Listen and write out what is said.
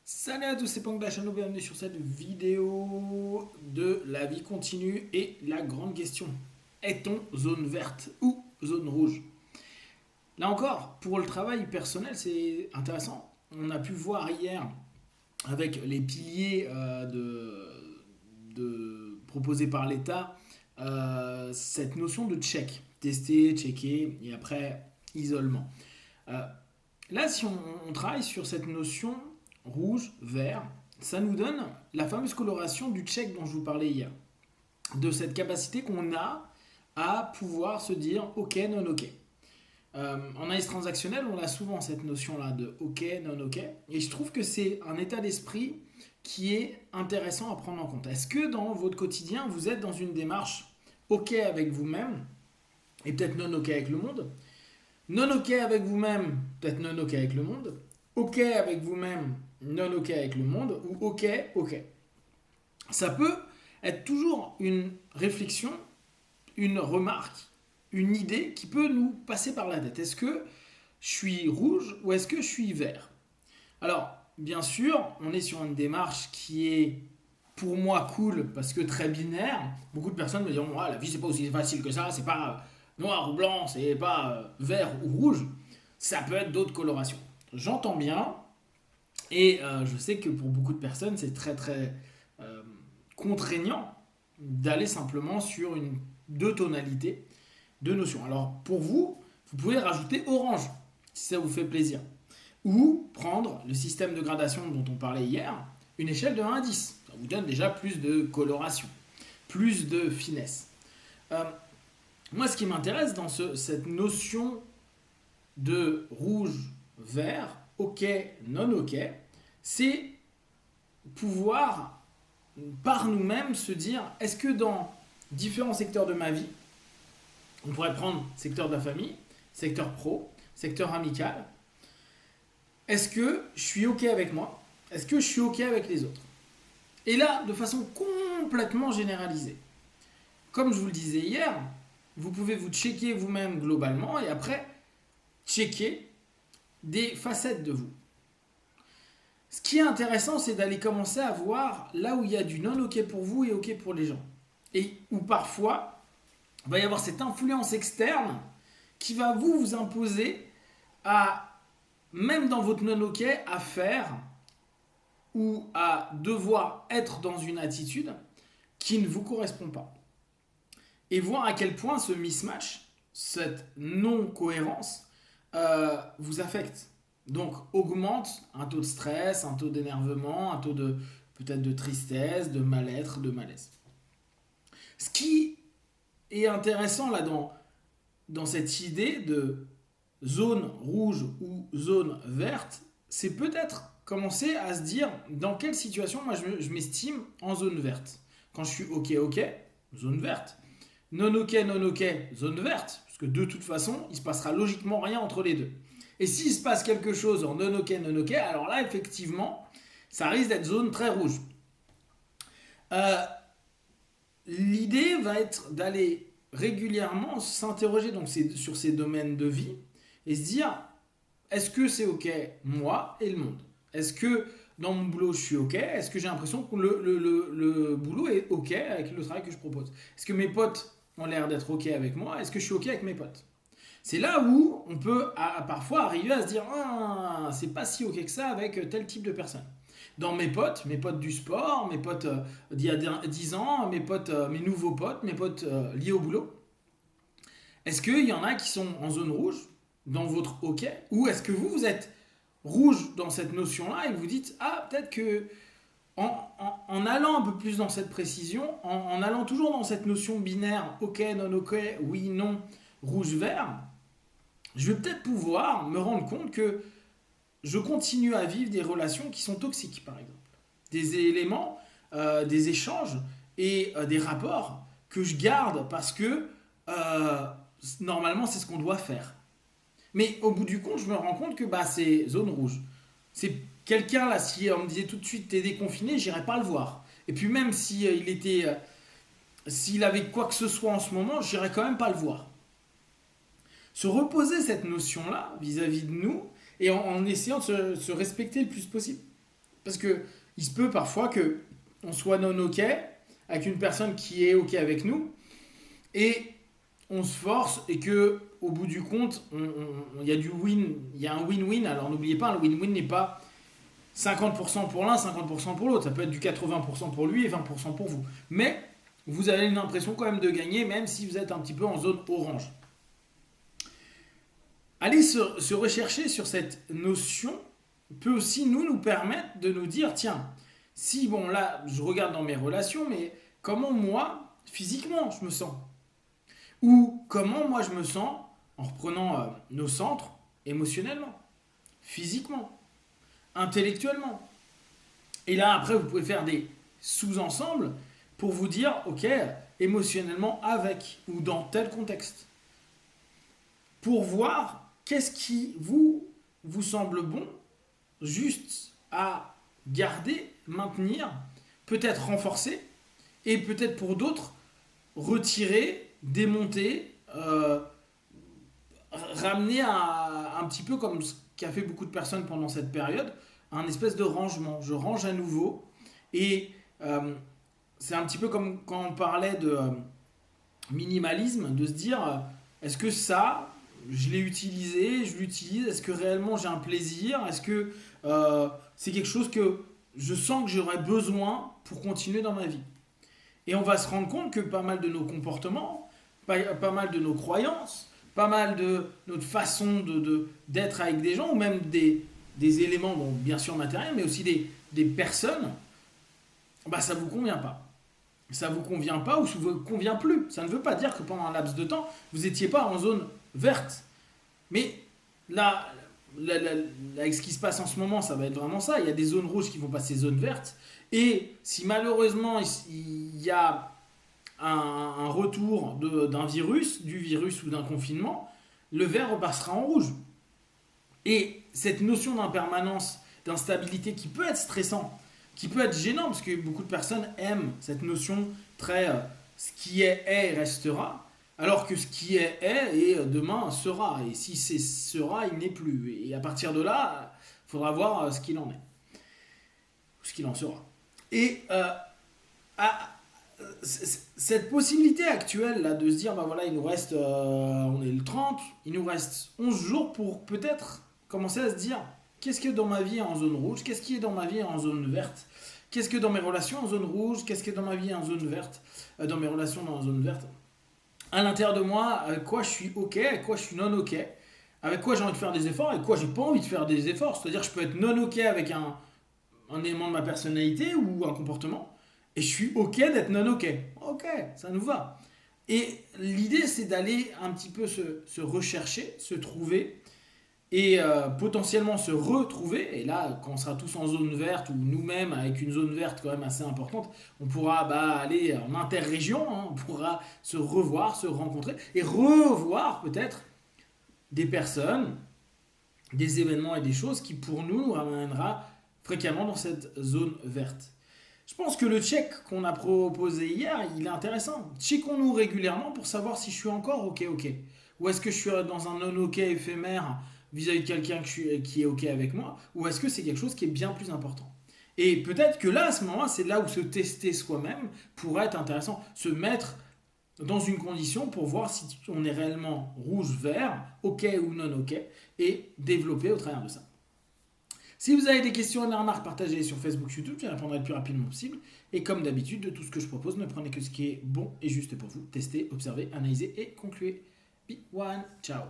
Salut à tous, c'est Pong Channel, bienvenue sur cette vidéo de la vie continue et la grande question. Est-on zone verte ou zone rouge? Là encore, pour le travail personnel, c'est intéressant. On a pu voir hier avec les piliers proposés par l'État cette notion de check. Tester, checker et après isolement. Euh, Là, si on travaille sur cette notion rouge, vert, ça nous donne la fameuse coloration du check dont je vous parlais hier. De cette capacité qu'on a à pouvoir se dire OK, non OK. En analyse transactionnelle, on a souvent cette notion-là de OK, non OK. Et je trouve que c'est un état d'esprit qui est intéressant à prendre en compte. Est-ce que dans votre quotidien, vous êtes dans une démarche OK avec vous-même et peut-être non OK avec le monde? Non OK avec vous-même, peut-être non OK avec le monde. OK avec vous-même, non OK avec le monde. Ou OK, OK. Ça peut être toujours une réflexion, une remarque, une idée qui peut nous passer par la tête. Est-ce que je suis rouge ou est-ce que je suis vert? Alors, bien sûr, on est sur une démarche qui est pour moi cool parce que très binaire. Beaucoup de personnes me diront ah, la vie c'est pas aussi facile que ça, c'est pas noir ou blanc, c'est pas vert ou rouge. Ça peut être d'autres colorations. J'entends bien et je sais que pour beaucoup de personnes c'est très très euh, contraignant d'aller simplement sur deux tonalités, deux notions. Alors pour vous, vous pouvez rajouter orange si ça vous fait plaisir. Ou prendre le système de gradation dont on parlait hier, une échelle de 1 à 10. Ça vous donne déjà plus de coloration, plus de finesse. Euh, Moi, ce qui m'intéresse dans cette notion de rouge, vert, ok, non ok, c'est pouvoir par nous-mêmes se dire est-ce que dans différents secteurs de ma vie, on pourrait prendre secteur de la famille, secteur pro, secteur amical, est-ce que je suis ok avec moi? Est-ce que je suis ok avec les autres? Et là, de façon complètement généralisée. Comme je vous le disais hier, vous pouvez vous checker vous-même globalement et après checker des facettes de vous. Ce qui est intéressant, c'est d'aller commencer à voir là où il y a du non ok pour vous et ok pour les gens. Et où parfois, il va y avoir cette influence externe qui va vous imposer à, même dans votre non ok, à faire ou à devoir être dans une attitude qui ne vous correspond pas. Et voir à quel point ce mismatch, cette non-cohérence, vous affecte. Donc augmente un taux de stress, un taux d'énervement, un taux de peut-être de tristesse, de mal-être, de malaise. Ce qui est intéressant là dans cette idée de zone rouge ou zone verte, c'est peut-être commencer à se dire dans quelle situation moi je m'estime en zone verte. Quand je suis ok ok, zone verte. Non ok non ok, zone verte. Parce que de toute façon, il se passera logiquement rien entre les deux. Et s'il se passe quelque chose en non ok, alors là effectivement, ça risque d'être zone très rouge. Euh, L'idée va être d'aller régulièrement s'interroger donc sur ces domaines de vie et se dire est-ce que c'est ok moi et le monde? Est-ce que dans mon boulot je suis ok? Est-ce que j'ai l'impression que le boulot est ok avec le travail que je propose? Est-ce que mes potes ont l'air d'être ok avec moi? Est-ce que je suis ok avec mes potes? C'est là où on peut parfois arriver à se dire ah, c'est pas si ok que ça avec tel type de personne. Dans mes potes du sport, mes potes d'il y a 10 ans, mes potes, mes nouveaux potes, mes potes liés au boulot, est-ce qu'il y en a qui sont en zone rouge dans votre OK? Ou est-ce que vous êtes rouge dans cette notion-là et vous dites ah peut-être que en allant un peu plus dans cette précision, en allant toujours dans cette notion binaire OK, non OK, oui, non, rouge, vert, je vais peut-être pouvoir me rendre compte que je continue à vivre des relations qui sont toxiques, par exemple. Des éléments, des échanges et des rapports que je garde parce que normalement c'est ce qu'on doit faire. Mais au bout du compte, je me rends compte que bah, c'est zone rouge. C'est quelqu'un là, si on me disait tout de suite t'es déconfiné, j'irais pas le voir. Et puis même si il était, s'il avait quoi que ce soit en ce moment, j'irais quand même pas le voir. Se reposer cette notion-là vis-à-vis de nous et en essayant de se respecter le plus possible. Parce que il se peut parfois que on soit non OK avec une personne qui est OK avec nous et on se force et que au bout du compte, il y a du win, il y a un win-win. Alors n'oubliez pas, le win-win n'est pas 50% pour l'un, 50% pour l'autre. Ça peut être du 80% pour lui et 20% pour vous. Mais vous avez une impression quand même de gagner, même si vous êtes un petit peu en zone orange. Aller se rechercher sur cette notion peut aussi nous permettre de nous dire, tiens, si bon là, je regarde dans mes relations, mais comment moi, physiquement, je me sens? Ou comment moi je me sens en reprenant nos centres émotionnellement, physiquement, intellectuellement. Et là, après, vous pouvez faire des sous-ensembles pour vous dire, ok, émotionnellement avec ou dans tel contexte. Pour voir qu'est-ce qui vous semble bon, juste à garder, maintenir, peut-être renforcer, et peut-être pour d'autres, retirer, démonter, ramener un petit peu comme ce qu'a fait beaucoup de personnes pendant cette période, un espèce de rangement. Je range à nouveau et c'est un petit peu comme quand on parlait de minimalisme, de se dire est-ce que ça, je l'ai utilisé, je l'utilise, est-ce que réellement j'ai un plaisir, est-ce que c'est quelque chose que je sens que j'aurais besoin pour continuer dans ma vie. Et on va se rendre compte que pas mal de nos comportements, pas mal de nos croyances, pas mal de notre façon d'être avec des gens, ou même des éléments, bon, bien sûr matériels, mais aussi des personnes, bah, ça ne vous convient pas. Ça ne vous convient pas ou ça ne vous convient plus. Ça ne veut pas dire que pendant un laps de temps, vous n'étiez pas en zone verte. Mais là, avec ce qui se passe en ce moment, ça va être vraiment ça. Il y a des zones rouges qui vont passer zone verte. Et si malheureusement il y a un retour d'un virus, du virus ou d'un confinement, le vert repassera en rouge. Et cette notion d'impermanence, d'instabilité qui peut être stressant, qui peut être gênant, parce que beaucoup de personnes aiment cette notion très ce qui est et restera, alors que ce qui est et demain sera. Et si c'est sera, il n'est plus. Et à partir de là, il faudra voir ce qu'il en est, ce qu'il en sera. Et cette possibilité actuelle là de se dire bah voilà il nous reste on est le 30, il nous reste 11 jours pour peut-être commencer à se dire qu'est-ce que dans ma vie est en zone rouge, qu'est-ce qui est dans ma vie en zone verte, qu'est-ce que dans mes relations en zone rouge, qu'est-ce que dans ma vie en zone verte, dans mes relations dans la zone verte, à l'intérieur de moi, avec quoi je suis ok, avec quoi je suis non ok, avec quoi j'ai envie de faire des efforts, avec quoi j'ai pas envie de faire des efforts, c'est-à-dire je peux être non ok avec un élément de ma personnalité ou un comportement, et je suis ok d'être non ok. Ok, ça nous va. Et l'idée, c'est d'aller un petit peu se rechercher, se trouver, et potentiellement se retrouver. Et là, quand on sera tous en zone verte, ou nous-mêmes avec une zone verte quand même assez importante, on pourra aller en interrégion, hein, on pourra se revoir, se rencontrer, et revoir peut-être des personnes, des événements et des choses qui pour nous ramènera fréquemment dans cette zone verte. Je pense que le check qu'on a proposé hier, il est intéressant. Checkons-nous régulièrement pour savoir si je suis encore ok. Ou est-ce que je suis dans un non-ok éphémère vis-à-vis de quelqu'un qui est ok avec moi, ou est-ce que c'est quelque chose qui est bien plus important. Et peut-être que là, à ce moment-là, c'est là où se tester soi-même pourrait être intéressant. Se mettre dans une condition pour voir si on est réellement rouge-vert, ok ou non ok, et développer au travers de ça. Si vous avez des questions et des remarques, partagez-les sur Facebook, YouTube, je répondrai le plus rapidement possible. Et comme d'habitude, de tout ce que je propose, ne prenez que ce qui est bon et juste pour vous. Testez, observez, analysez et concluez. Be one, ciao.